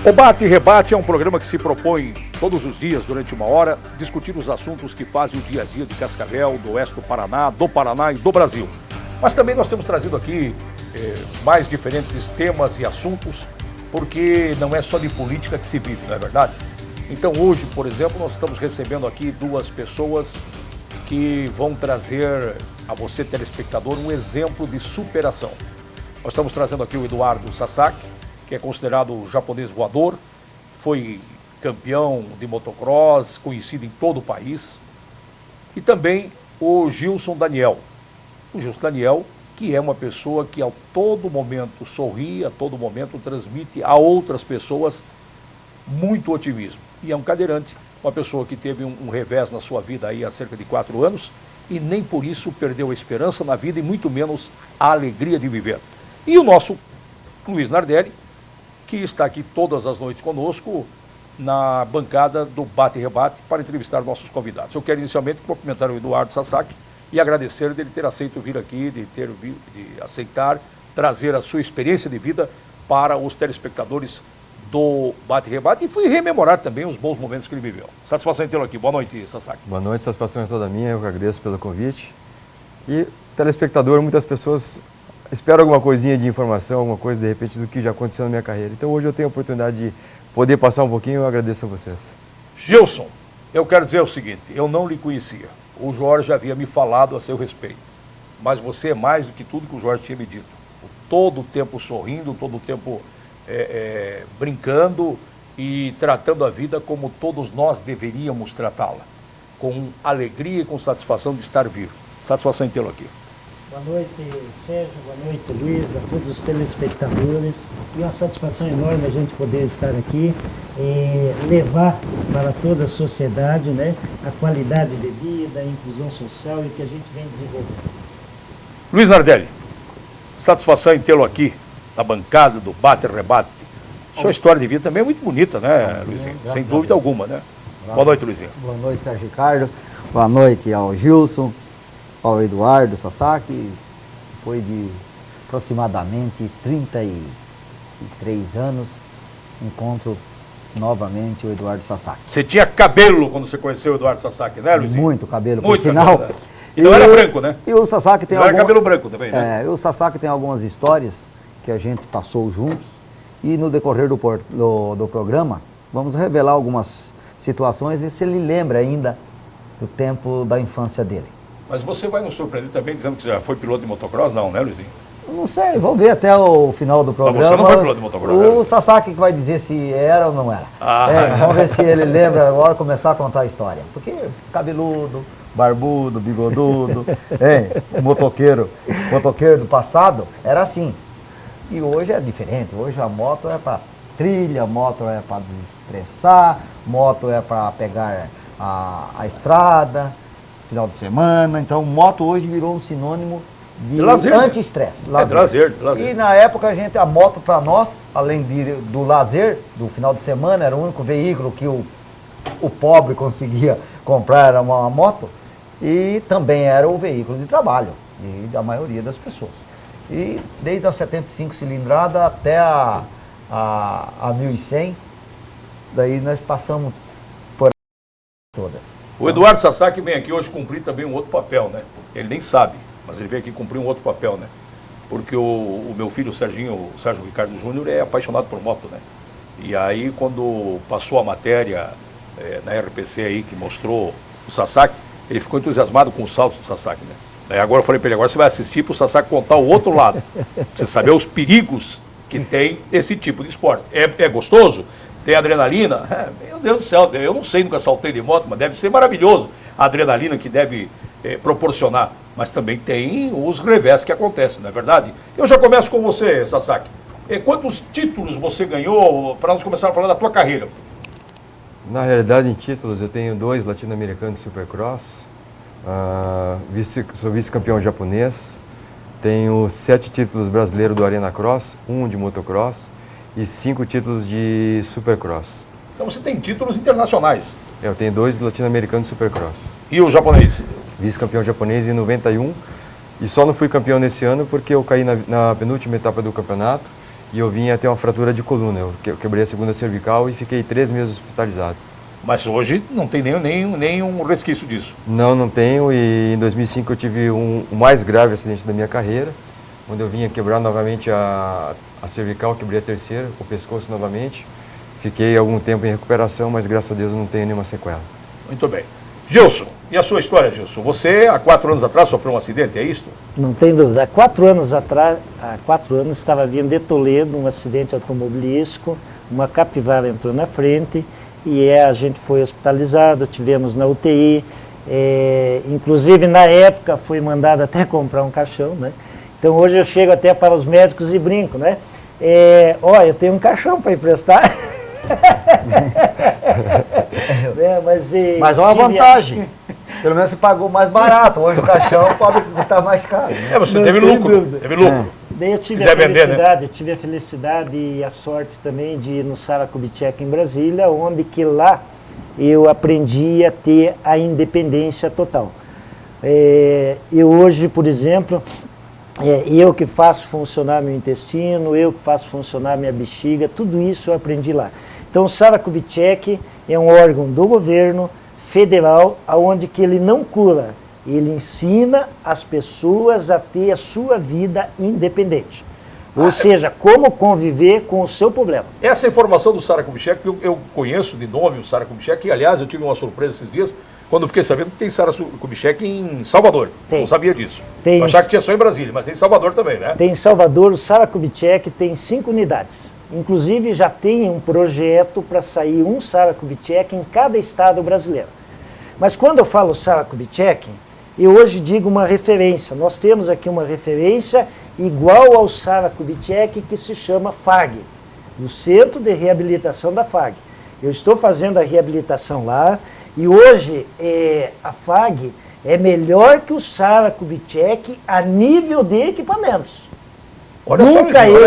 O Bate e Rebate é um programa que se propõe todos os dias, durante uma hora, discutir os assuntos que fazem o dia a dia de Cascavel, do oeste do Paraná e do Brasil. Mas também nós temos trazido aqui os mais diferentes temas e assuntos, porque não é só de política que se vive, não é verdade? Então hoje, por exemplo, nós estamos recebendo aqui duas pessoas que vão trazer a você, telespectador, um exemplo de superação. Nós estamos trazendo aqui o Eduardo Sasaki, que é considerado o japonês voador, foi campeão de motocross, conhecido em todo o país, e também o Gilson Daniel. O Gilson Daniel, que é uma pessoa que a todo momento sorri, a todo momento transmite a outras pessoas muito otimismo. E é um cadeirante, uma pessoa que teve um revés na sua vida aí há cerca de 4 anos e nem por isso perdeu a esperança na vida e muito menos a alegria de viver. E o nosso Luiz Nardelli, que está aqui todas as noites conosco na bancada do Bate e Rebate para entrevistar nossos convidados. Eu quero inicialmente cumprimentar o Eduardo Sasaki e agradecer dele ter aceito vir aqui, de aceitar trazer a sua experiência de vida para os telespectadores do Bate e Rebate e fui rememorar também os bons momentos que ele viveu. Satisfação em tê-lo aqui. Boa noite, Sasaki. Boa noite, satisfação é toda minha, eu que agradeço pelo convite. E telespectador, muitas pessoas esperam alguma coisinha de informação, alguma coisa de repente do que já aconteceu na minha carreira. Então hoje eu tenho a oportunidade de poder passar um pouquinho e eu agradeço a vocês. Gilson, eu quero dizer o seguinte, eu não lhe conhecia. O Jorge havia me falado a seu respeito, mas você é mais do que tudo que o Jorge tinha me dito. Todo o tempo sorrindo, todo o tempo brincando e tratando a vida como todos nós deveríamos tratá-la, com alegria e com satisfação de estar vivo. Satisfação em tê-lo aqui. Boa noite, Sérgio, boa noite, Luiz, a todos os telespectadores. E uma satisfação enorme a gente poder estar aqui e levar para toda a sociedade, né, a qualidade de vida, a inclusão social e que a gente vem desenvolvendo. Luiz Nardelli, satisfação em tê-lo aqui na bancada do Bate e Rebate. Sua história de vida também é muito bonita, né, Luizinho? Sem dúvida alguma, né? Boa noite, Luizinho. Boa noite, Sérgio Ricardo. Boa noite ao Gilson, ao Eduardo Sasaki. Foi de aproximadamente 33 anos, encontro novamente o Eduardo Sasaki. Você tinha cabelo quando você conheceu o Eduardo Sasaki, né, Luizinho? Muito cabelo, por Muito sinal. cabelo, né? E não era branco, né? E o Sasaki tem não era cabelo branco também, né? O Sasaki tem algumas histórias que a gente passou juntos e no decorrer do programa vamos revelar algumas situações e se ele lembra ainda do tempo da infância dele. Mas você vai nos surpreender também dizendo que já foi piloto de motocross? Não, né, Luizinho? Não sei, vamos ver até o final do programa. Mas você não foi piloto de motocross, né? O Sasaki que vai dizer se era ou não era. Vamos ver se ele lembra agora, começar a contar a história. Porque cabeludo, barbudo, bigodudo, motoqueiro do passado era assim. E hoje é diferente, hoje a moto é para trilha, moto é para desestressar, moto é para pegar a estrada, final de semana. Então moto hoje virou um sinônimo de anti-estresse. Lazer. E na época a moto para nós, além do lazer, do final de semana, era o único veículo que o pobre conseguia comprar, era uma moto, e também era o veículo de trabalho da maioria das pessoas. E desde a 75 cilindrada até a 1100, daí nós passamos por todas. O Eduardo Sasaki vem aqui hoje cumprir também um outro papel, né? Ele nem sabe, mas ele vem aqui cumprir um outro papel, né? Porque o meu filho, o Sérgio Ricardo Júnior, é apaixonado por moto, né? E aí, quando passou a matéria na RPC aí, que mostrou o Sasaki, ele ficou entusiasmado com os saltos do Sasaki, né? Aí agora eu falei para ele, agora você vai assistir para o Sasaki contar o outro lado. Pra você saber os perigos que tem esse tipo de esporte. É gostoso? Tem adrenalina? Meu Deus do céu, eu não sei, nunca saltei de moto, mas deve ser maravilhoso a adrenalina que deve proporcionar. Mas também tem os revés que acontecem, não é verdade? Eu já começo com você, Sasaki. Quantos títulos você ganhou para nós começar a falar da tua carreira? Na realidade, em títulos, eu tenho 2 latino-americanos de Supercross, sou vice-campeão japonês, tenho 7 títulos brasileiros do Arena Cross, 1 de motocross e 5 títulos de Supercross. Então você tem títulos internacionais. Eu tenho 2 latino-americanos de Supercross. E o japonês? Vice-campeão japonês em 91 e só não fui campeão nesse ano porque eu caí na penúltima etapa do campeonato e eu vim a ter uma fratura de coluna. Eu quebrei a segunda cervical e fiquei 3 meses hospitalizado. Mas hoje não tem nenhum resquício disso. Não tenho, e em 2005 eu tive o mais grave acidente da minha carreira, onde eu vinha quebrar novamente a cervical, quebrei a terceira, o pescoço novamente. Fiquei algum tempo em recuperação, mas graças a Deus eu não tenho nenhuma sequela. Muito bem. Gilson, e a sua história, Gilson? Você, há 4 anos atrás, sofreu um acidente, é isso? Não tem dúvida. Há 4 anos atrás, estava vindo de Toledo, um acidente automobilístico, uma capivara entrou na frente e a gente foi hospitalizado, tivemos na UTI, inclusive na época foi mandado até comprar um caixão, né? Então hoje eu chego até para os médicos e brinco, né? Eu tenho um caixão para emprestar. Mas olha a vantagem. Pelo menos você pagou mais barato. Hoje o caixão pode custar mais caro. Você teve lucro. Teve lucro. Daí eu tive eu tive a felicidade e a sorte também de ir no Sara Kubitschek em Brasília, onde que lá eu aprendi a ter a independência total. E hoje, por exemplo, eu que faço funcionar meu intestino, eu que faço funcionar minha bexiga, tudo isso eu aprendi lá. Então o Sara Kubitschek é um órgão do governo federal, onde que ele não cura, ele ensina as pessoas a ter a sua vida independente. Ou seja, como conviver com o seu problema. Essa informação do Sara Kubitschek, eu conheço de nome o Sara Kubitschek, e aliás eu tive uma surpresa esses dias, quando eu fiquei sabendo que tem Sara Kubitschek em Salvador. Tem. Não sabia disso. Tem. Eu achava que tinha só em Brasília, mas tem em Salvador também, né? Tem em Salvador, o Sara Kubitschek tem 5 unidades. Inclusive já tem um projeto para sair um Sara Kubitschek em cada estado brasileiro. Mas quando eu falo Sara Kubitschek, eu hoje digo uma referência. Nós temos aqui uma referência igual ao Sara Kubitschek, que se chama FAG, o Centro de Reabilitação da FAG. Eu estou fazendo a reabilitação lá e hoje a FAG é melhor que o Sara Kubitschek a nível de equipamentos. Olha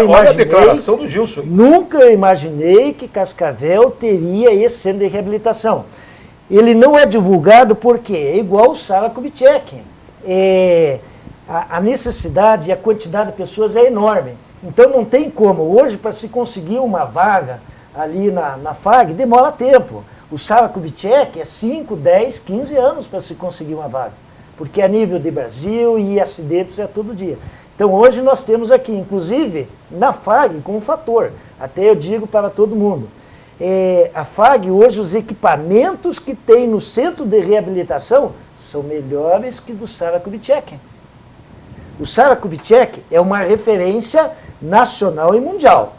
olha a declaração do Gilson. Nunca eu imaginei que Cascavel teria esse centro de reabilitação. Ele não é divulgado porque é igual o Sara Kubitschek. A necessidade e a quantidade de pessoas é enorme. Então não tem como. Hoje, para se conseguir uma vaga ali na FAG, demora tempo. O Sara Kubitschek é 5, 10, 15 anos para se conseguir uma vaga. Porque a nível de Brasil e acidentes é todo dia. Então hoje nós temos aqui, inclusive, na FAG, como fator. Até eu digo para todo mundo. A FAG, hoje, os equipamentos que tem no centro de reabilitação são melhores que do Sara Kubitschek. O Sara Kubitschek é uma referência nacional e mundial.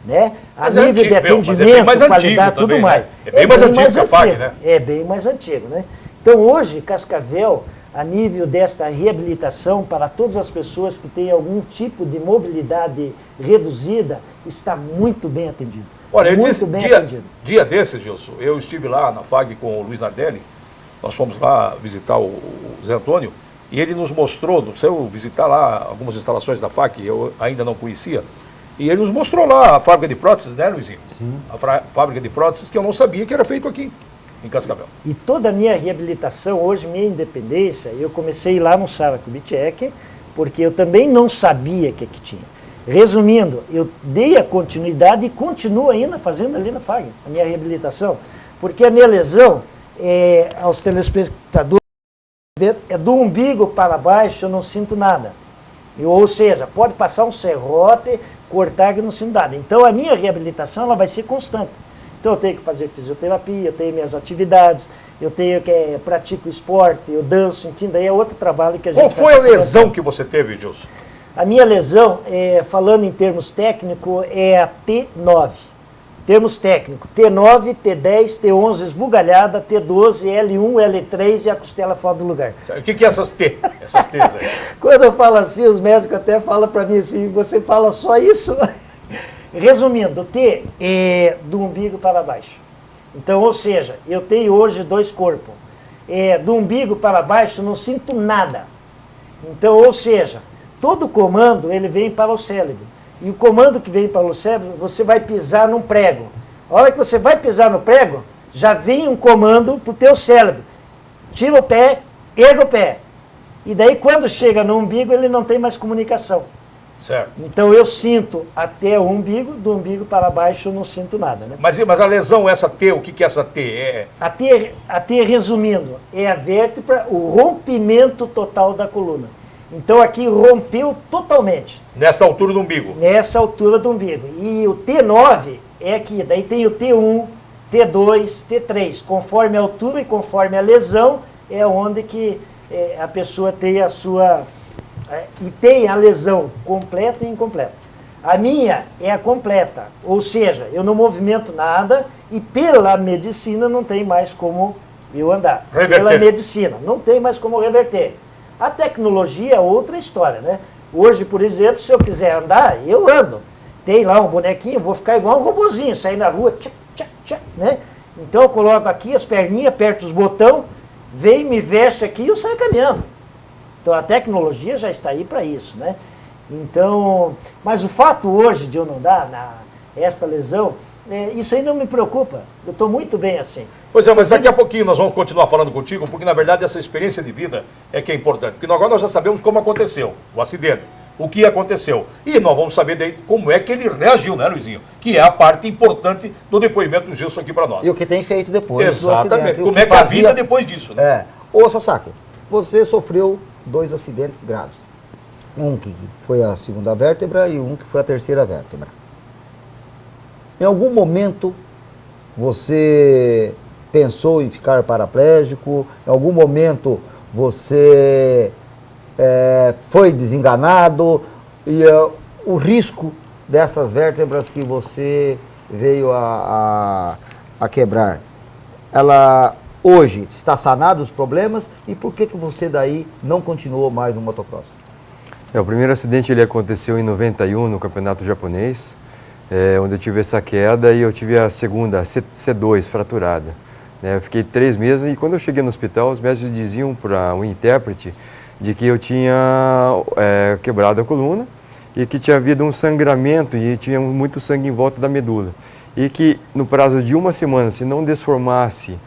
Né? A nível de atendimento, qualidade, tudo mais. É bem mais antigo que a FAG, né? É bem mais antigo, né? Então hoje, Cascavel, a nível desta reabilitação para todas as pessoas que têm algum tipo de mobilidade reduzida, está muito bem atendido. Olha, dia desses, Gilson, eu estive lá na FAG com o Luiz Nardelli, nós fomos lá visitar o Zé Antônio, e ele nos mostrou, se eu visitar lá algumas instalações da FAG, eu ainda não conhecia, e ele nos mostrou lá a fábrica de próteses, né, Luizinho? Sim. A fábrica de próteses que eu não sabia que era feito aqui, em Cascavel. E toda a minha reabilitação, hoje, minha independência, eu comecei lá no Sara Kubitschek, porque eu também não sabia o que tinha. Resumindo, eu dei a continuidade e continuo ainda fazendo ali na FAG, a minha reabilitação, porque a minha lesão, aos telespectadores, é do umbigo para baixo, eu não sinto nada. Ou seja, pode passar um serrote, cortar que eu não sinto nada. Então a minha reabilitação ela vai ser constante. Então eu tenho que fazer fisioterapia, eu tenho minhas atividades, eu tenho que pratico esporte, eu danço, enfim, daí é outro trabalho que a gente... Qual foi a lesão que você teve, Gilson? A minha lesão, falando em termos técnicos, é a T9. Termos técnicos, T9, T10, T11 esbugalhada, T12, L1, L3 e a costela fora do lugar. O que é essas T? Essas T's aí? Quando eu falo assim, os médicos até falam para mim assim, você fala só isso? Resumindo, T é do umbigo para baixo. Então, ou seja, eu tenho hoje 2 corpos. Do umbigo para baixo, não sinto nada. Então, ou seja, todo comando ele vem para o cérebro. E o comando que vem para o cérebro, você vai pisar num prego. A hora que você vai pisar no prego, já vem um comando para o teu cérebro. Tira o pé, erga o pé. E daí quando chega no umbigo, ele não tem mais comunicação. Certo. Então eu sinto até o umbigo, do umbigo para baixo eu não sinto nada, né? Mas a lesão, essa T, o que é essa T? A T, resumindo, é a vértebra, o rompimento total da coluna. Então aqui rompeu totalmente. Nessa altura do umbigo? Nessa altura do umbigo. E o T9 é aqui, daí tem o T1, T2, T3. Conforme a altura e conforme a lesão, é onde que a pessoa tem a sua... e tem a lesão completa e incompleta. A minha é a completa, ou seja, eu não movimento nada e pela medicina não tem mais como eu andar. Reverter. Pela medicina, não tem mais como reverter. A tecnologia é outra história, né? Hoje, por exemplo, se eu quiser andar, eu ando. Tem lá um bonequinho, vou ficar igual um robozinho, sair na rua, tchac, tchac, tchac, né? Então eu coloco aqui as perninhas, aperto os botões, vem, me veste aqui e eu saio caminhando. Então a tecnologia já está aí para isso, né? Então, mas o fato hoje de eu não dar esta lesão, isso aí não me preocupa. Eu estou muito bem assim. Pois é, mas daqui a pouquinho nós vamos continuar falando contigo, porque na verdade essa experiência de vida é que é importante. Porque agora nós já sabemos como aconteceu o acidente, o que aconteceu. E nós vamos saber daí como é que ele reagiu, né, Luizinho? Que é a parte importante do depoimento do Gilson aqui para nós. E o que tem feito depois Exatamente. do acidente. Como é que a vida depois disso, né? Ô, Sasaki, você sofreu 2 acidentes graves. Um que foi a segunda vértebra e um que foi a terceira vértebra. Em algum momento você pensou em ficar paraplégico? Em algum momento você foi desenganado? E o risco dessas vértebras que você veio a quebrar, ela hoje está sanado os problemas? E por que você daí não continuou mais no motocross? O primeiro acidente ele aconteceu em 91 no campeonato japonês, onde eu tive essa queda e eu tive a segunda, a C2, fraturada. Eu fiquei 3 meses e quando eu cheguei no hospital, os médicos diziam para o intérprete de que eu tinha quebrado a coluna e que tinha havido um sangramento e tinha muito sangue em volta da medula. E que no prazo de 1 semana, se não desformasse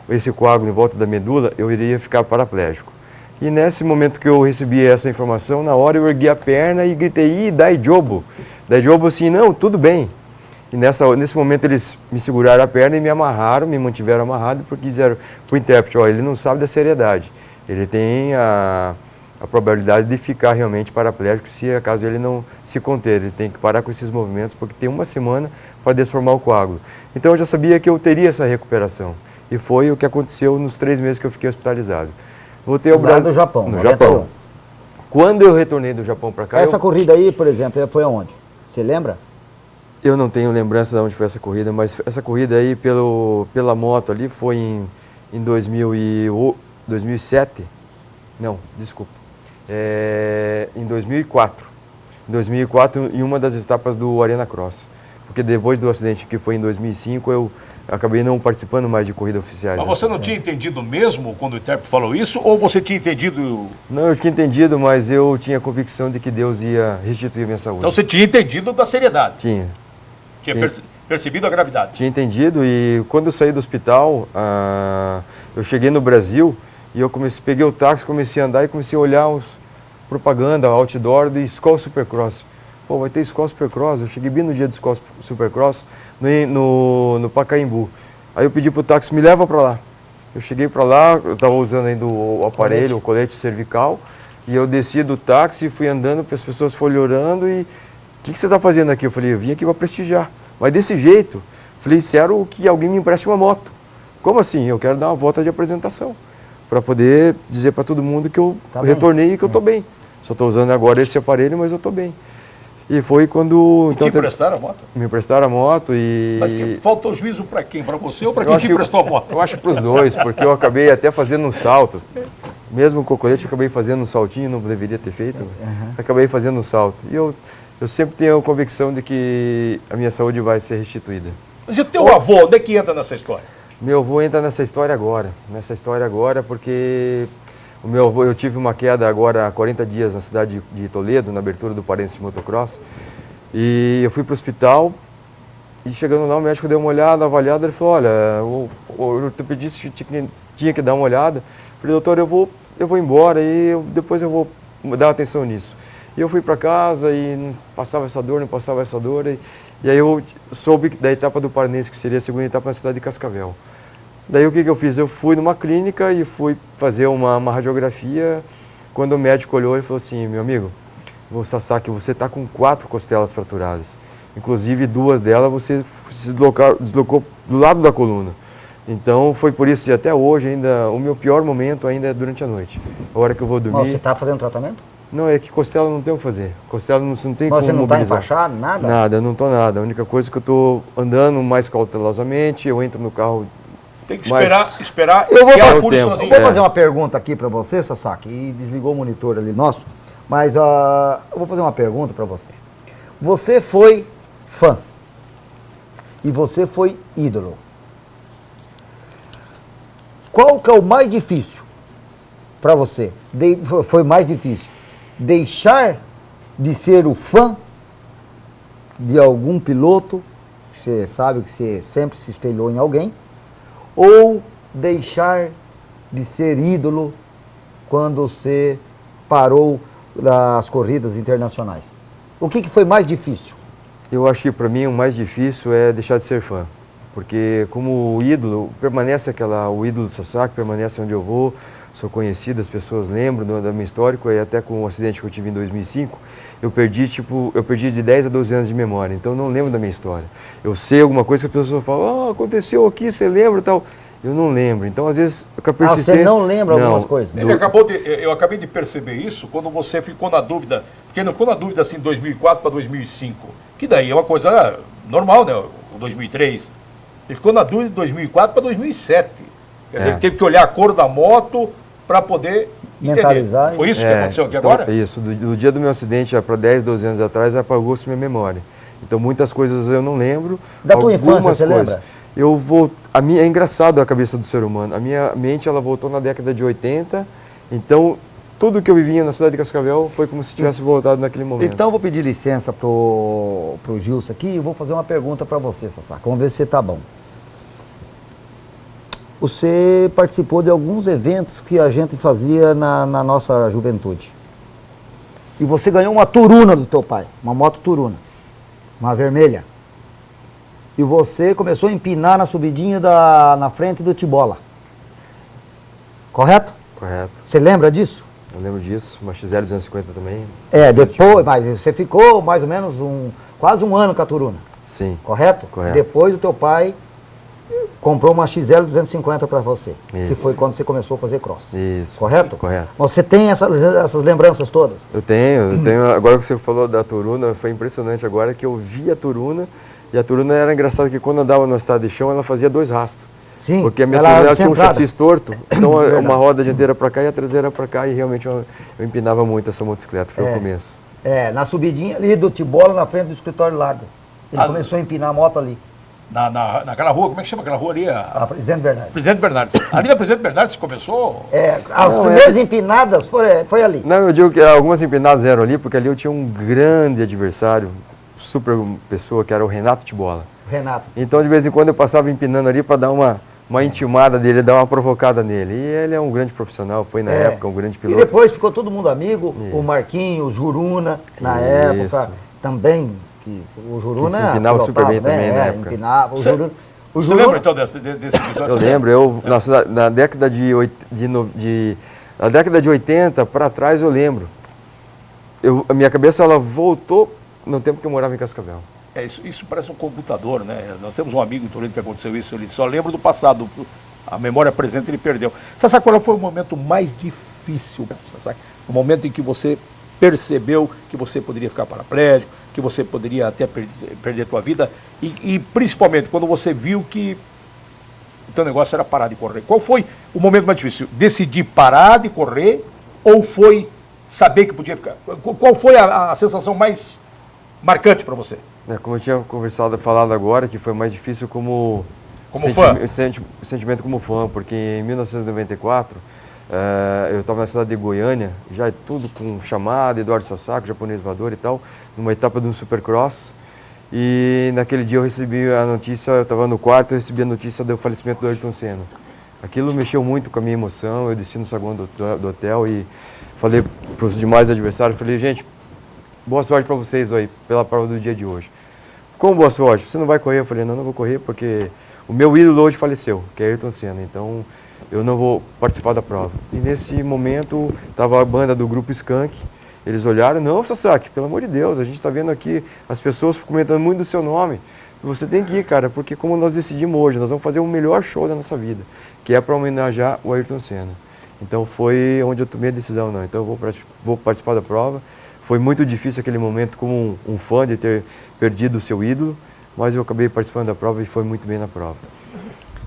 esse coágulo em volta da medula, eu iria ficar paraplégico. E nesse momento que eu recebi essa informação, na hora eu ergui a perna e gritei, Daijobu. Daijobu assim, não, tudo bem. E nesse momento eles me seguraram a perna e me amarraram, me mantiveram amarrado, porque disseram para o intérprete, ele não sabe da seriedade. Ele tem a probabilidade de ficar realmente paraplégico se acaso ele não se conter. Ele tem que parar com esses movimentos, porque tem 1 semana para desformar o coágulo. Então eu já sabia que eu teria essa recuperação. E foi o que aconteceu nos 3 meses que eu fiquei hospitalizado. Voltei ao Brasil. No Japão. No Japão. Quando eu retornei do Japão para cá... Essa corrida aí, por exemplo, foi aonde? Você lembra? Eu não tenho lembrança de onde foi essa corrida, mas essa corrida aí pela moto ali foi em 2007. Não, desculpa. Em 2004. Em 2004, em uma das etapas do Arena Cross. Porque depois do acidente que foi em 2005, eu acabei não participando mais de corridas oficiais. Mas você não tinha entendido mesmo quando o intérprete falou isso? Ou você tinha entendido... Não, eu tinha entendido, mas eu tinha a convicção de que Deus ia restituir a minha saúde. Então você tinha entendido da seriedade? Tinha. Tinha percebido a gravidade? Tinha entendido e quando eu saí do hospital, eu cheguei no Brasil e eu peguei o táxi, comecei a andar e comecei a olhar os propaganda, outdoor do Skol Supercross. Pô, vai ter Skol Supercross. Eu cheguei bem no dia do Skol Supercross, no Pacaembu. Aí eu pedi pro táxi, me leva para lá. Eu cheguei para lá, eu estava usando ainda o aparelho, o colete cervical, e eu desci do táxi, fui andando, as pessoas foram olhando e... O que você está fazendo aqui? Eu falei, eu vim aqui para prestigiar. Mas desse jeito, falei, quero que alguém me empreste uma moto. Como assim? Eu quero dar uma volta de apresentação, para poder dizer para todo mundo que eu retornei e que eu estou bem. Só estou usando agora esse aparelho, mas eu estou bem. E foi quando... Então, te emprestaram a moto? Me emprestaram a moto e... Mas faltou juízo para quem? Para você ou para quem te emprestou a moto? Eu acho para os dois, porque eu acabei até fazendo um salto. Mesmo com o colete, eu acabei fazendo um saltinho, não deveria ter feito. Acabei fazendo um salto. E eu sempre tenho a convicção de que a minha saúde vai ser restituída. Mas e o teu avô, onde é que entra nessa história? Meu avô entra nessa história agora. Porque... O meu avô, eu tive uma queda agora há 40 dias na cidade de Toledo, na abertura do Parênteses Motocross. E eu fui para o hospital e chegando lá o médico deu uma olhada, avaliada, ele falou, olha, o ortopedista tinha que dar uma olhada. Eu falei, doutor, eu vou embora e depois eu vou dar atenção nisso. E eu fui para casa e não passava essa dor, não passava essa dor. E aí eu soube da etapa do Paranense, que seria a segunda etapa na cidade de Cascavel. Daí o que eu fiz? Eu fui numa clínica e fui fazer uma radiografia. Quando o médico olhou, ele falou assim, meu amigo, Sasaki, você está com 4 costelas fraturadas. Inclusive 2 delas você se deslocou do lado da coluna. Então foi por isso que até hoje ainda, o meu pior momento ainda é durante a noite. A hora que eu vou dormir... Mas você está fazendo tratamento? Não, é que costela não tem o que fazer. Costela não tem como Mas você não está mobilizar. enfaixado, nada? Nada, não estou nada. A única coisa é que eu estou andando mais cautelosamente, eu entro no carro... Tem que esperar Eu vou que ela fazer- cure tempo. sozinho. Vou fazer uma pergunta aqui para você, Sasaki, e desligou o monitor ali nosso, mas eu vou fazer uma pergunta para você. Você foi fã e você foi ídolo. Qual que é o mais difícil para você? Foi mais difícil deixar de ser o fã de algum piloto, você sabe que você sempre se espelhou em alguém, ou deixar de ser ídolo quando você parou das corridas internacionais? O que foi mais difícil? Eu acho que para mim o mais difícil é deixar de ser fã. Porque como ídolo, o ídolo do Sasaki permanece onde eu vou, sou conhecido, as pessoas lembram da minha história, e até com o acidente que eu tive em 2005, eu perdi de 10 a 12 anos de memória, então eu não lembro da minha história. Eu sei alguma coisa que a pessoa fala, aconteceu aqui, você lembra e tal. Eu não lembro, então às vezes com a persistência... Você não lembra algumas coisas? Eu acabei de perceber isso quando você ficou na dúvida, porque não ficou na dúvida assim 2004 para 2005, que daí é uma coisa normal, né, o 2003. Ele ficou na dúvida de 2004 para 2007. Quer dizer, ele teve que olhar a cor da moto para poder mentalizar. Foi isso que aconteceu aqui agora? Isso, do dia do meu acidente, para 10, 12 anos atrás, apagou-se minha memória. Então muitas coisas eu não lembro. Da tua infância, você lembra? É engraçado a cabeça do ser humano. A minha mente, ela voltou na década de 80, então tudo que eu vivia na cidade de Cascavel foi como se tivesse voltado naquele momento. Então eu vou pedir licença pro Gilson aqui e vou fazer uma pergunta para você, Sasaki. Vamos ver se você tá bom. Você participou de alguns eventos que a gente fazia na nossa juventude. E você ganhou uma Turuna do teu pai, uma moto Turuna, uma vermelha. E você começou a empinar na subidinha na frente do Tibola. Correto? Correto. Você lembra disso? Eu lembro disso, uma XL 250 também. Depois, mas você ficou mais ou menos quase um ano com a Turuna. Sim. Correto? Correto. Depois do teu pai comprou uma XL 250 para você. Isso. Que foi quando você começou a fazer cross. Isso. Correto? Correto. Você tem essas lembranças todas? Eu tenho. Agora que você falou da Turuna, foi impressionante agora que eu vi a Turuna, e a Turuna era engraçada que quando andava no estado de chão, ela fazia 2 rastros. Sim. Porque a minha ela Turuna tinha um centrada. chassi torto, então Verdade. uma roda dianteira para cá e a traseira para cá, e realmente eu empinava muito essa motocicleta, foi o começo. Na subidinha ali do Tibola, na frente do escritório Largo. Ele começou a empinar a moto ali. Naquela rua, como é que chama aquela rua ali? A Presidente Bernardes. Presidente Bernardes. Ali na Presidente Bernardes começou? As primeiras empinadas foi ali. Não, eu digo que algumas empinadas eram ali, porque ali eu tinha um grande adversário, super pessoa, que era o Renato Tibola. Renato. Então, de vez em quando, eu passava empinando ali para dar uma intimada dele, dar uma provocada nele. E ele é um grande profissional, foi na época um grande piloto. E depois ficou todo mundo amigo, Isso. o Marquinhos, o Juruna, na Isso. época, também, que o Juruna... Que se empinava super bem também na época. Empinava, Você lembra então desse episódio? Eu lembro, na década de 80 para trás eu lembro. A minha cabeça ela voltou no tempo que eu morava em Cascavel. Isso parece um computador, né? Nós temos um amigo em Toledo que aconteceu isso, ele só lembra do passado, a memória presente ele perdeu. Sasaki, qual foi o momento mais difícil, Sasaki? O momento em que você percebeu que você poderia ficar paraplégico, que você poderia até perder a tua vida, e principalmente quando você viu que o teu negócio era parar de correr. Qual foi o momento mais difícil? Decidir parar de correr ou foi saber que podia ficar? Qual foi a sensação mais marcante para você? Como eu tinha falado agora, que foi mais difícil como fã. Sentimento como fã, porque em 1994 eu estava na cidade de Goiânia, já tudo com chamada, Eduardo Sasaki, japonês voador e tal, numa etapa de um supercross. E naquele dia eu recebi a notícia, eu estava no quarto, eu recebi a notícia do falecimento do Ayrton Senna. Aquilo mexeu muito com a minha emoção, eu desci no saguão do hotel e falei para os demais adversários, falei, gente, boa sorte para vocês aí, pela prova do dia de hoje. Como boa sorte? Você não vai correr? Eu falei, não vou correr porque o meu ídolo hoje faleceu, que é Ayrton Senna, então eu não vou participar da prova. E nesse momento, estava a banda do grupo Skank, eles olharam, não, Sasaki, pelo amor de Deus, a gente está vendo aqui as pessoas comentando muito do seu nome, você tem que ir, cara, porque como nós decidimos hoje, nós vamos fazer o melhor show da nossa vida, que é para homenagear o Ayrton Senna. Então foi onde eu tomei a decisão, não, então eu vou participar da prova. Foi muito difícil aquele momento como um fã de ter perdido o seu ídolo, mas eu acabei participando da prova e foi muito bem na prova.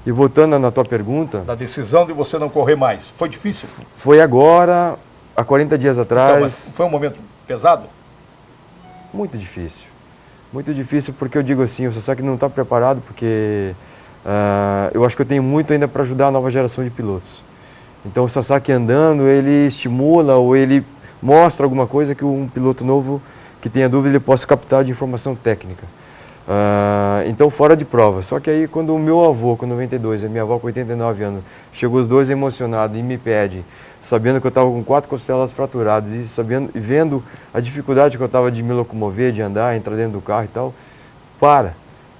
E voltando na tua pergunta... Da decisão de você não correr mais, foi difícil? Foi agora, há 40 dias atrás... Então, mas foi um momento pesado? Muito difícil. Muito difícil porque eu digo assim, o Sasaki não está preparado porque eu acho que eu tenho muito ainda para ajudar a nova geração de pilotos. Então o Sasaki andando, ele estimula ou ele mostra alguma coisa que um piloto novo que tenha dúvida ele possa captar de informação técnica. Então fora de prova. Só que aí quando o meu avô com 92 e a minha avó com 89 anos, chegou os dois emocionados e me pede, sabendo que eu estava com 4 costelas fraturadas e vendo a dificuldade que eu estava de me locomover, de andar, entrar dentro do carro e tal, para.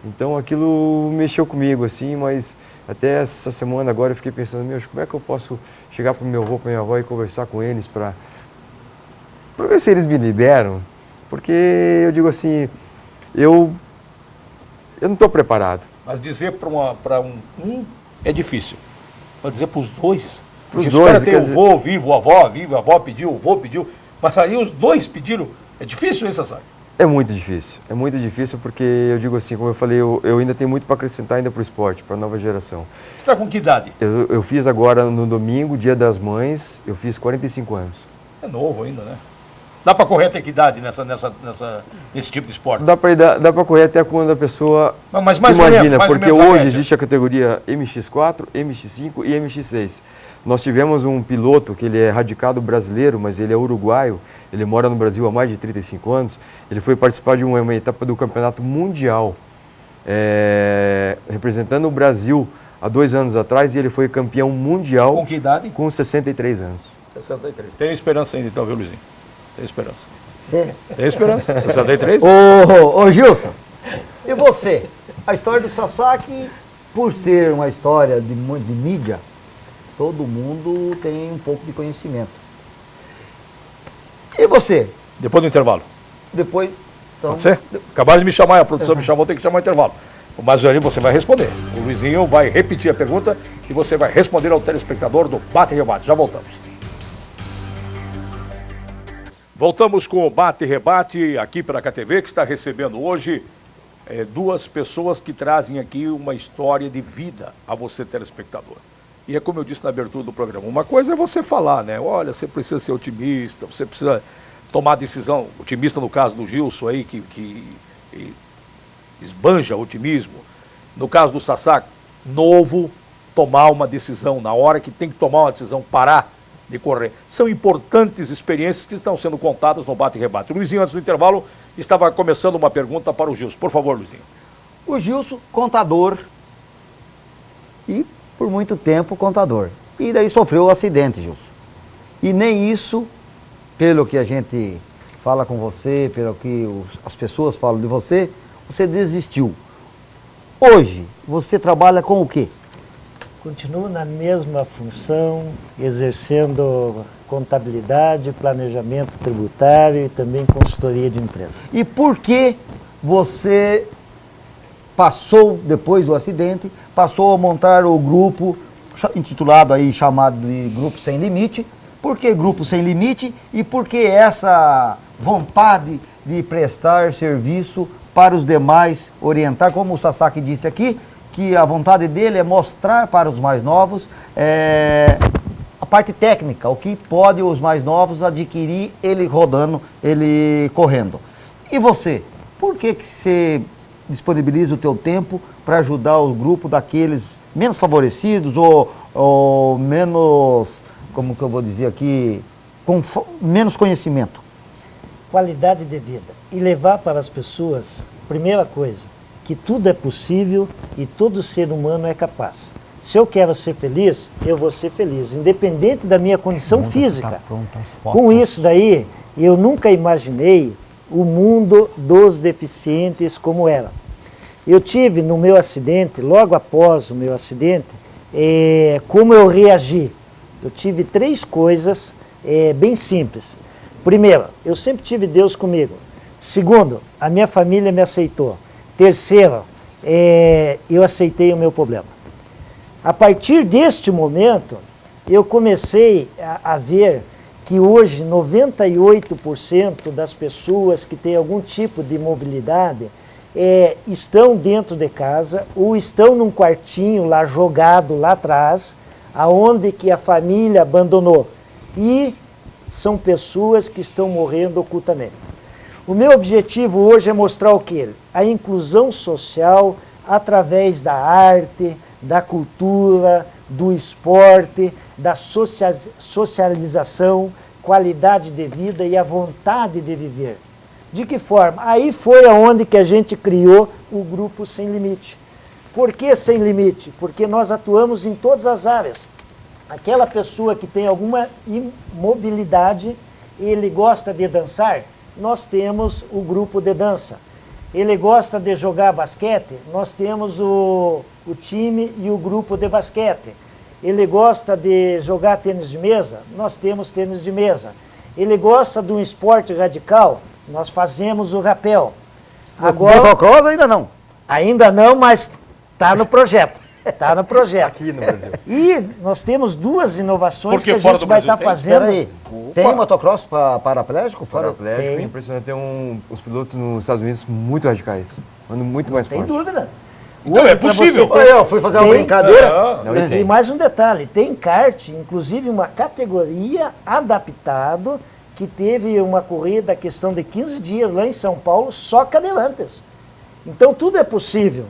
Então aquilo mexeu comigo assim, mas até essa semana agora eu fiquei pensando, meu, como é que eu posso chegar para o meu avô, para minha avó e conversar com eles para ver se eles me liberam, porque eu digo assim, eu não estou preparado. Mas dizer para um é difícil, para dizer para os dois... Para os dois, dois, tem o vô vivo, a avó pediu, o vô pediu, mas aí os dois pediram, é difícil isso, Sasaki? É muito difícil porque eu digo assim, como eu falei, eu ainda tenho muito para acrescentar ainda para o esporte, para a nova geração. Você está com que idade? Eu fiz agora no domingo, Dia das Mães, eu fiz 45 anos. É novo ainda, né? Dá para correr até que idade nesse tipo de esporte? Dá para correr até quando a pessoa mas mais imagina, porque hoje existe a categoria MX4, MX5 e MX6. Nós tivemos um piloto que ele é radicado brasileiro, mas ele é uruguaio, ele mora no Brasil há mais de 35 anos, ele foi participar de uma etapa do Campeonato Mundial, representando o Brasil há 2 anos atrás, e ele foi campeão mundial. Com que idade? Com 63 anos. 63. Tem esperança ainda então, viu, Luizinho? Tem esperança. Sim. Tem esperança. 63? Ô Gilson, e você? A história do Sasaki, por ser uma história de mídia, todo mundo tem um pouco de conhecimento. E você? Depois do intervalo. Depois... Então, pode ser? Acabaram de me chamar, a produção me chamou, tem que chamar o intervalo. Mas aí você vai responder. O Luizinho vai repetir a pergunta e você vai responder ao telespectador do Bate e Rebate. Já voltamos. Voltamos com o Bate e Rebate aqui para a KTV, que está recebendo hoje 2 pessoas que trazem aqui uma história de vida a você, telespectador. E é como eu disse na abertura do programa, uma coisa é você falar, né? Olha, você precisa ser otimista, você precisa tomar decisão, otimista no caso do Gilson aí, que esbanja otimismo. No caso do Sasaki, novo, tomar uma decisão, na hora que tem que tomar uma decisão, parar de correr. São importantes experiências que estão sendo contadas no Bate e Rebate. O Luizinho, antes do intervalo, estava começando uma pergunta para o Gilson. Por favor, Luizinho. O Gilson, contador, e por muito tempo contador. E daí sofreu o acidente, Gilson. E nem isso, pelo que a gente fala com você, pelo que as pessoas falam de você, você desistiu. Hoje, você trabalha com o quê? Continuo na mesma função, exercendo contabilidade, planejamento tributário e também consultoria de empresa. E por que você passou, depois do acidente, passou a montar o grupo intitulado aí, chamado de Grupo Sem Limite? Por que Grupo Sem Limite e por que essa vontade de prestar serviço para os demais, orientar, como o Sasaki disse aqui, que a vontade dele é mostrar para os mais novos a parte técnica, o que pode os mais novos adquirir ele rodando, ele correndo. E você, por que você disponibiliza o teu tempo para ajudar o grupo daqueles menos favorecidos ou menos, como que eu vou dizer aqui, com menos conhecimento? Qualidade de vida e levar para as pessoas, primeira coisa, que tudo é possível e todo ser humano é capaz. Se eu quero ser feliz, eu vou ser feliz, independente da minha condição física. Com isso daí, eu nunca imaginei o mundo dos deficientes como era. Eu tive no meu acidente, logo após o meu acidente, como eu reagi. Eu tive 3 coisas bem simples. Primeiro, eu sempre tive Deus comigo. Segundo, a minha família me aceitou. Terceiro, eu aceitei o meu problema. A partir deste momento, eu comecei a ver que hoje 98% das pessoas que têm algum tipo de mobilidade estão dentro de casa ou estão num quartinho lá jogado lá atrás, aonde que a família abandonou. E são pessoas que estão morrendo ocultamente. O meu objetivo hoje é mostrar o quê? A inclusão social através da arte, da cultura, do esporte, da socialização, qualidade de vida e a vontade de viver. De que forma? Aí foi aonde que a gente criou o Grupo Sem Limite. Por que Sem Limite? Porque nós atuamos em todas as áreas. Aquela pessoa que tem alguma imobilidade, ele gosta de dançar, nós temos o grupo de dança. Ele gosta de jogar basquete, nós temos o time e o grupo de basquete. Ele gosta de jogar tênis de mesa, nós temos tênis de mesa. Ele gosta de um esporte radical, nós fazemos o rapel. Agora, motocross ainda não? Ainda não, mas está no projeto. Está no projeto. Aqui no Brasil. E nós temos 2 inovações Porque que a fora gente do vai Brasil estar tem? fazendo. Peraí, tem motocross para paraplégico? Paraplégico, Tem. é impressionante. Tem os pilotos nos Estados Unidos muito radicais. Andam muito mais Tem forte. dúvida. Então Hoje, é pra possível. você ter- Olha, eu fui fazer uma Tem. brincadeira. Não, e E tem. mais um detalhe, tem kart, inclusive uma categoria adaptado, que teve uma corrida, questão de 15 dias lá em São Paulo, só cadeirantes. Então tudo é possível.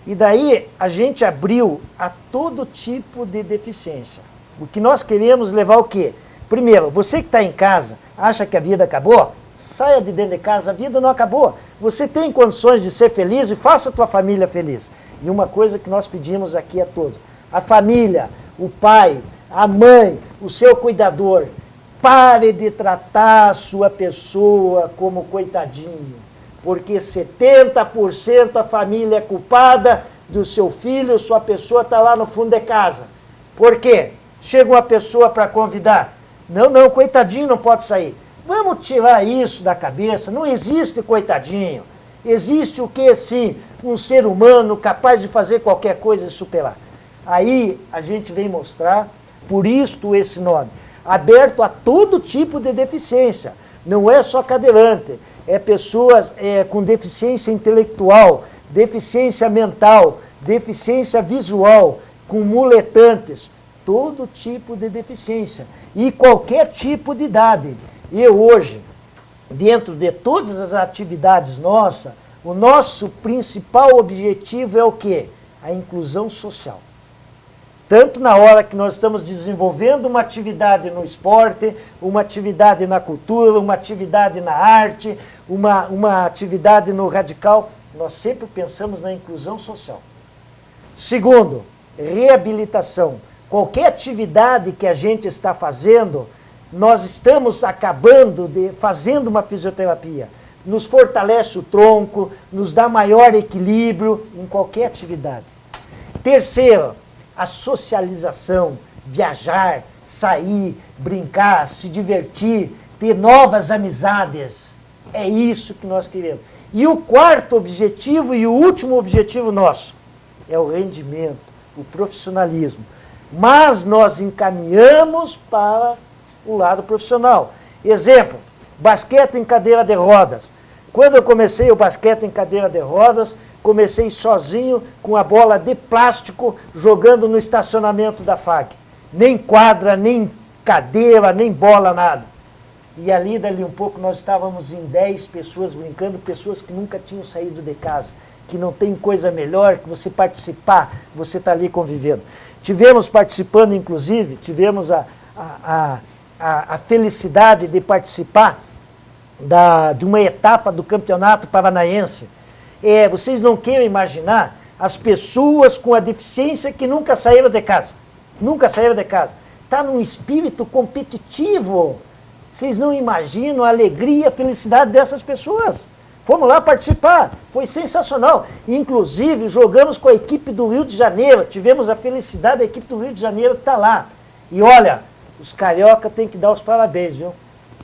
E daí a gente abriu a todo tipo de deficiência. O que nós queremos levar o quê? Primeiro, você que está em casa, acha que a vida acabou? Saia de dentro de casa, a vida não acabou. Você tem condições de ser feliz e faça a tua família feliz. E uma coisa que nós pedimos aqui a todos, a família, o pai, a mãe, o seu cuidador, pare de tratar a sua pessoa como coitadinho, porque 70% a família é culpada do seu filho, sua pessoa está lá no fundo de casa. Por quê? Chega uma pessoa para convidar, não, coitadinho não pode sair. Vamos tirar isso da cabeça, não existe coitadinho. Existe o que, sim, um ser humano capaz de fazer qualquer coisa e superar. Aí a gente vem mostrar, por isto esse nome, aberto a todo tipo de deficiência. Não é só cadeirante, é pessoas com deficiência intelectual, deficiência mental, deficiência visual, com muletantes, todo tipo de deficiência e qualquer tipo de idade. E hoje, dentro de todas as atividades nossas, o nosso principal objetivo é o quê? A inclusão social. Tanto na hora que nós estamos desenvolvendo uma atividade no esporte, uma atividade na cultura, uma atividade na arte, uma atividade no radical, nós sempre pensamos na inclusão social. Segundo, reabilitação. Qualquer atividade que a gente está fazendo, nós estamos acabando de fazendo uma fisioterapia. Nos fortalece o tronco, nos dá maior equilíbrio em qualquer atividade. Terceiro, a socialização, viajar, sair, brincar, se divertir, ter novas amizades. É isso que nós queremos. E o quarto objetivo e o último objetivo nosso é o rendimento, o profissionalismo. Mas nós encaminhamos para o lado profissional. Exemplo, basquete em cadeira de rodas. Quando eu comecei o basquete em cadeira de rodas, comecei sozinho com a bola de plástico jogando no estacionamento da FAG. Nem quadra, nem cadeira, nem bola, nada. E ali, dali um pouco, nós estávamos em 10 pessoas brincando, pessoas que nunca tinham saído de casa, que não tem coisa melhor que você participar, você está ali convivendo. Tivemos participando, inclusive, tivemos a felicidade de participar de uma etapa do Campeonato Paranaense. Vocês não querem imaginar as pessoas com a deficiência que nunca saíram de casa. Nunca saíram de casa. Está num espírito competitivo. Vocês não imaginam a alegria, a felicidade dessas pessoas. Fomos lá participar, foi sensacional. Inclusive, jogamos com a equipe do Rio de Janeiro, tivemos a felicidade da equipe do Rio de Janeiro que está lá. E olha, os carioca têm que dar os parabéns, viu?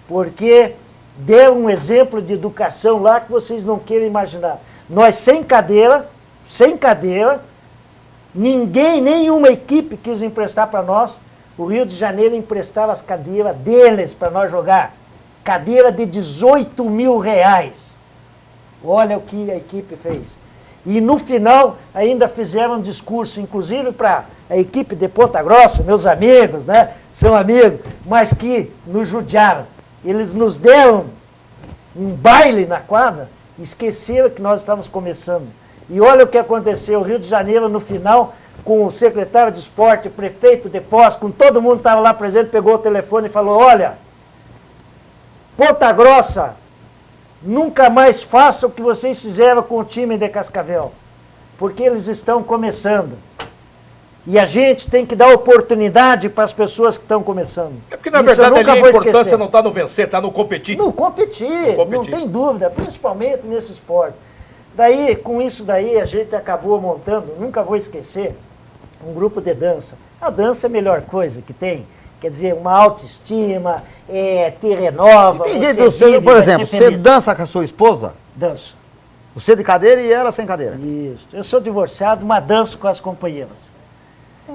Porque deram um exemplo de educação lá que vocês não queiram imaginar. Nós sem cadeira, ninguém, nenhuma equipe quis emprestar para nós. O Rio de Janeiro emprestava as cadeiras deles para nós jogar. Cadeira de 18 mil reais. Olha o que a equipe fez. E no final ainda fizeram um discurso, inclusive para a equipe de Ponta Grossa, meus amigos, né? São amigos, mas que nos judiaram. Eles nos deram um baile na quadra, esqueceram que nós estávamos começando. E olha o que aconteceu, o Rio de Janeiro no final, com o secretário de esporte, o prefeito de Foz, com todo mundo que estava lá presente, pegou o telefone e falou, olha, Ponta Grossa, nunca mais faça o que vocês fizeram com o time de Cascavel, porque eles estão começando. E a gente tem que dar oportunidade para as pessoas que estão começando. É porque, na verdade, ali a importância não está no vencer, está no competir. No competir, não tem dúvida, principalmente nesse esporte. Daí, com isso daí, a gente acabou montando, nunca vou esquecer, um grupo de dança. A dança é a melhor coisa que tem. Quer dizer, uma autoestima, te renova. Entendi do seu, por exemplo, você dança com a sua esposa? Danço. Você de cadeira e ela sem cadeira? Isso. Eu sou divorciado, mas danço com as companheiras.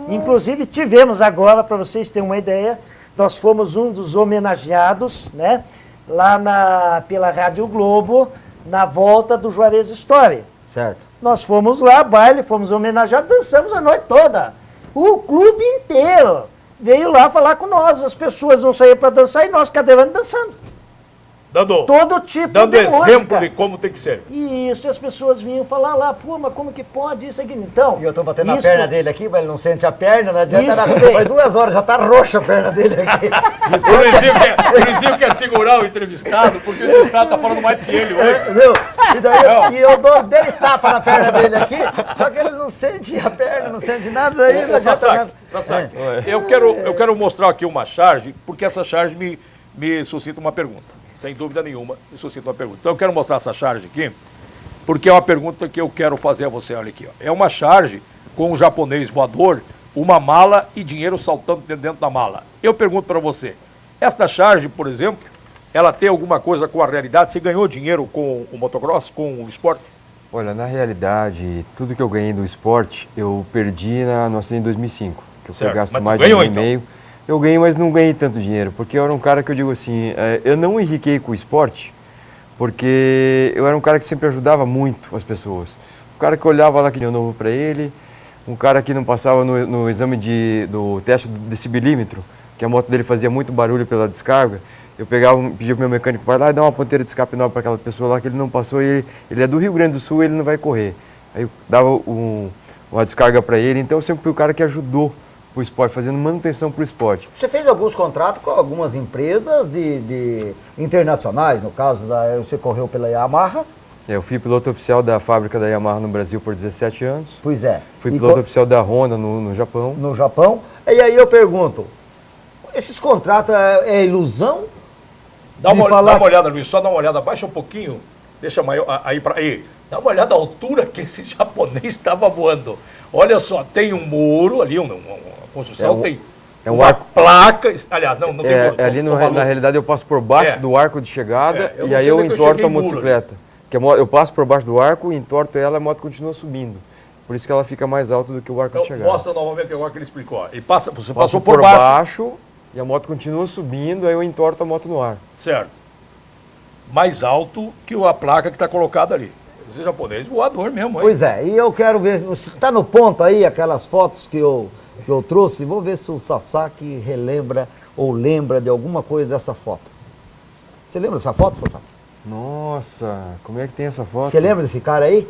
Inclusive, tivemos agora, para vocês terem uma ideia, nós fomos um dos homenageados, né, lá pela Rádio Globo, na volta do Juarez Story. Certo. Nós fomos lá, baile, fomos homenageados, dançamos a noite toda. O clube inteiro veio lá falar com nós. As pessoas não saíam para dançar e nós cadeirando dançando. Todo tipo dando de exemplo música. de como tem que ser. Isso, e as pessoas vinham falar lá, pô, mas como que pode isso aqui? Então, e eu estou batendo na perna dele aqui, mas ele não sente a perna, não adianta isso nada. Faz 2 horas, já está roxa a perna dele aqui. O Luizinho quer segurar o entrevistado, porque o entrevistado está falando mais que ele hoje. E daí eu dou dele tapa na perna dele aqui, só que ele não sente a perna, não sente nada aí. Sassaki, eu quero mostrar aqui uma charge, porque essa charge me suscita uma pergunta. Sem dúvida nenhuma, me suscita uma pergunta. Então eu quero mostrar essa charge aqui, porque é uma pergunta que eu quero fazer a você. Olha aqui, ó. É uma charge com um japonês voador, uma mala e dinheiro saltando dentro da mala. Eu pergunto para você, esta charge, por exemplo, ela tem alguma coisa com a realidade? Você ganhou dinheiro com o motocross, com o esporte? Olha, na realidade, tudo que eu ganhei do esporte, eu perdi no acidente de 2005, que eu fui gasto mais de 1,5 ano. Então? Eu ganhei, mas não ganhei tanto dinheiro, porque eu era um cara que eu digo assim, eu não enriquei com o esporte, porque eu era um cara que sempre ajudava muito as pessoas. Um cara que olhava lá que tinha novo para ele, um cara que não passava no exame do teste do decibilímetro, que a moto dele fazia muito barulho pela descarga. Eu pegava, pedia para o meu mecânico, vai lá e dá uma ponteira de escape nova para aquela pessoa lá que ele não passou, e ele é do Rio Grande do Sul, ele não vai correr. Aí eu dava uma descarga para ele, então eu sempre fui o cara que ajudou o esporte, fazendo manutenção para o esporte. Você fez alguns contratos com algumas empresas internacionais, no caso, você correu pela Yamaha. Eu fui piloto oficial da fábrica da Yamaha no Brasil por 17 anos. Pois é. Fui piloto oficial da Honda no Japão. No Japão. E aí eu pergunto, esses contratos é ilusão? Dá uma olhada, Luiz, só dá uma olhada, baixa um pouquinho, deixa maior, aí, dá uma olhada à altura que esse japonês estava voando. Olha só, tem um muro ali, uma construção, tem uma placa, aliás, não tem muro. Ali na realidade eu passo por baixo do arco de chegada e aí eu entorto a motocicleta. Eu passo por baixo do arco, entorto ela e a moto continua subindo. Por isso que ela fica mais alta do que o arco de chegada. Mostra novamente agora que ele explicou. Você passou por baixo e a moto continua subindo, aí eu entorto a moto no ar. Certo. Mais alto que a placa que está colocada ali. Esse japonês voador mesmo, hein? Pois é, e eu quero ver, está no ponto aí aquelas fotos que eu trouxe, vou ver se o Sassaki relembra ou lembra de alguma coisa dessa foto. Você lembra dessa foto, Sassaki? Nossa, como é que tem essa foto? Você lembra desse cara aí?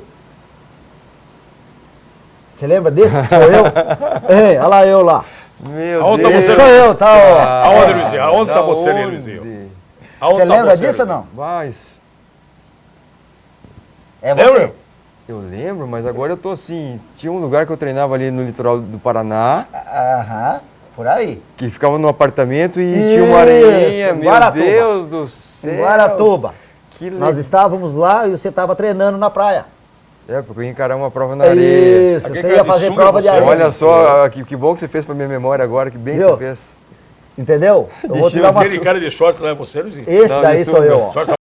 Você lembra desse que sou eu? Olha lá eu lá. Meu Deus. Esse sou eu, tá? Aonde, Luizinho? Aonde está você ali, Luizinho? Você lembra disso ou não? Mas... É você? Eu lembro, mas agora eu tô assim, tinha um lugar que eu treinava ali no litoral do Paraná. Aham. Por aí. Que ficava num apartamento e Isso, tinha uma areinha, em meu Guaratuba. Deus do céu. Em Guaratuba. Que Nós legal. estávamos lá e você estava treinando na praia. É, porque eu ia encarar uma prova na areia. Isso, Aquele você cara ia de fazer sunga, prova de você, areia. Olha só, que bom que você fez pra minha memória agora, que bem Viu? você fez. Entendeu? Eu vou te dar uma... Aquele cara de shorts lá é você, Luizinho? Esse Não, daí isso sou não. eu, ó. Shorts